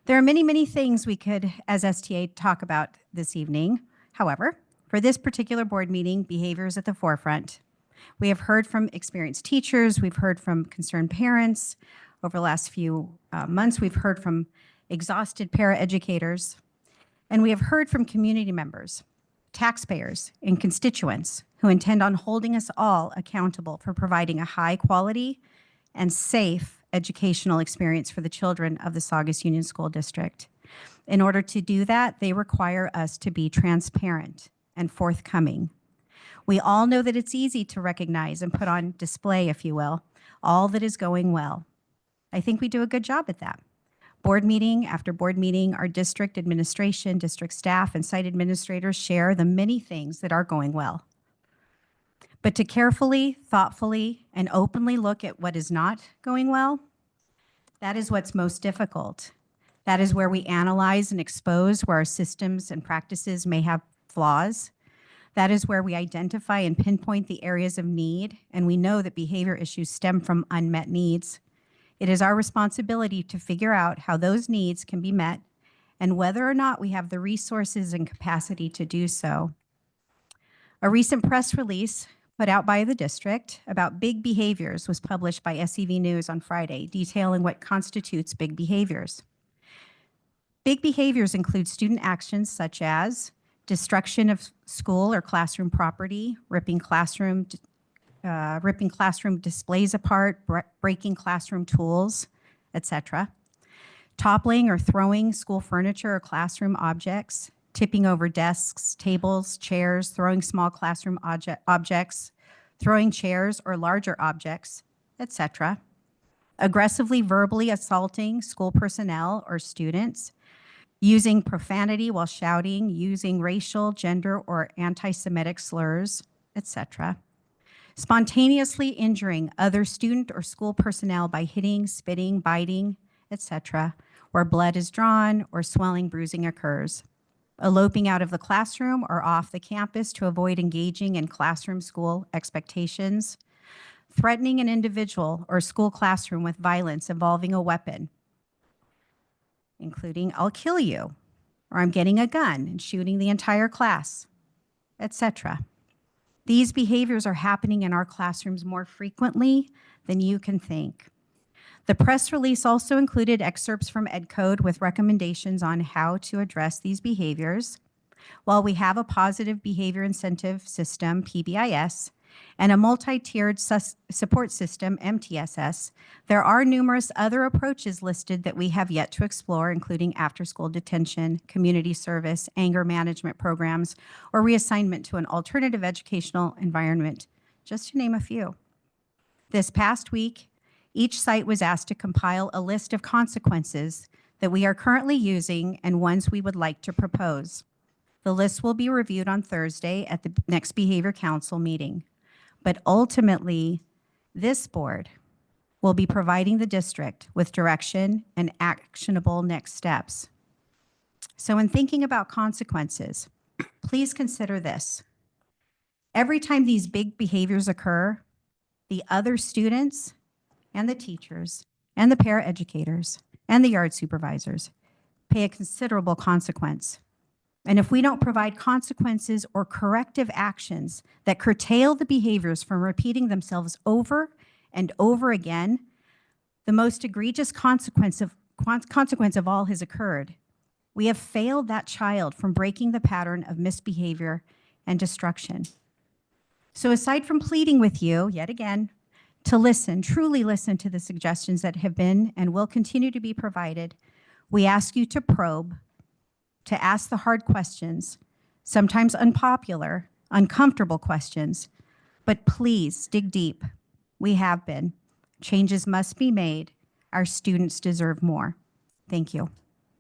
There are many, many things we could, as STA, talk about this evening. However, for this particular board meeting, behavior is at the forefront. We have heard from experienced teachers, we've heard from concerned parents. Over the last few months, we've heard from exhausted paraeducators, and we have heard from community members, taxpayers, and constituents who intend on holding us all accountable for providing a high quality and safe educational experience for the children of the Saugus Union School District. In order to do that, they require us to be transparent and forthcoming. We all know that it's easy to recognize and put on display, if you will, all that is going well. I think we do a good job at that. Board meeting after board meeting, our district administration, district staff, and site administrators share the many things that are going well. But to carefully, thoughtfully, and openly look at what is not going well, that is what's most difficult. That is where we analyze and expose where our systems and practices may have flaws. That is where we identify and pinpoint the areas of need, and we know that behavior issues stem from unmet needs. It is our responsibility to figure out how those needs can be met and whether or not we have the resources and capacity to do so. A recent press release put out by the district about big behaviors was published by SEV News on Friday, detailing what constitutes big behaviors. Big behaviors include student actions such as destruction of school or classroom property, ripping classroom displays apart, breaking classroom tools, etc. Toppling or throwing school furniture or classroom objects, tipping over desks, tables, chairs, throwing small classroom objects, throwing chairs or larger objects, etc. Aggressively verbally assaulting school personnel or students, using profanity while shouting, using racial, gender, or anti-Semitic slurs, etc. Spontaneously injuring other student or school personnel by hitting, spitting, biting, etc., where blood is drawn or swelling, bruising occurs. Eloping out of the classroom or off the campus to avoid engaging in classroom school expectations. Threatening an individual or school classroom with violence involving a weapon, including "I'll kill you," or "I'm getting a gun and shooting the entire class," etc. These behaviors are happening in our classrooms more frequently than you can think. The press release also included excerpts from EdCode with recommendations on how to address these behaviors. While we have a positive behavior incentive system, PBIS, and a multi-tiered support system, MTSS, there are numerous other approaches listed that we have yet to explore, including after-school detention, community service, anger management programs, or reassignment to an alternative educational environment, just to name a few. This past week, each site was asked to compile a list of consequences that we are currently using and ones we would like to propose. The list will be reviewed on Thursday at the next Behavior Council meeting. But ultimately, this board will be providing the district with direction and actionable next steps. So in thinking about consequences, please consider this. Every time these big behaviors occur, the other students and the teachers and the paraeducators and the yard supervisors pay a considerable consequence. And if we don't provide consequences or corrective actions that curtail the behaviors from repeating themselves over and over again, the most egregious consequence of all has occurred. We have failed that child from breaking the pattern of misbehavior and destruction. So aside from pleading with you, yet again, to listen, truly listen to the suggestions that have been and will continue to be provided, we ask you to probe, to ask the hard questions, sometimes unpopular, uncomfortable questions, but please dig deep. We have been. Changes must be made. Our students deserve more. Thank you.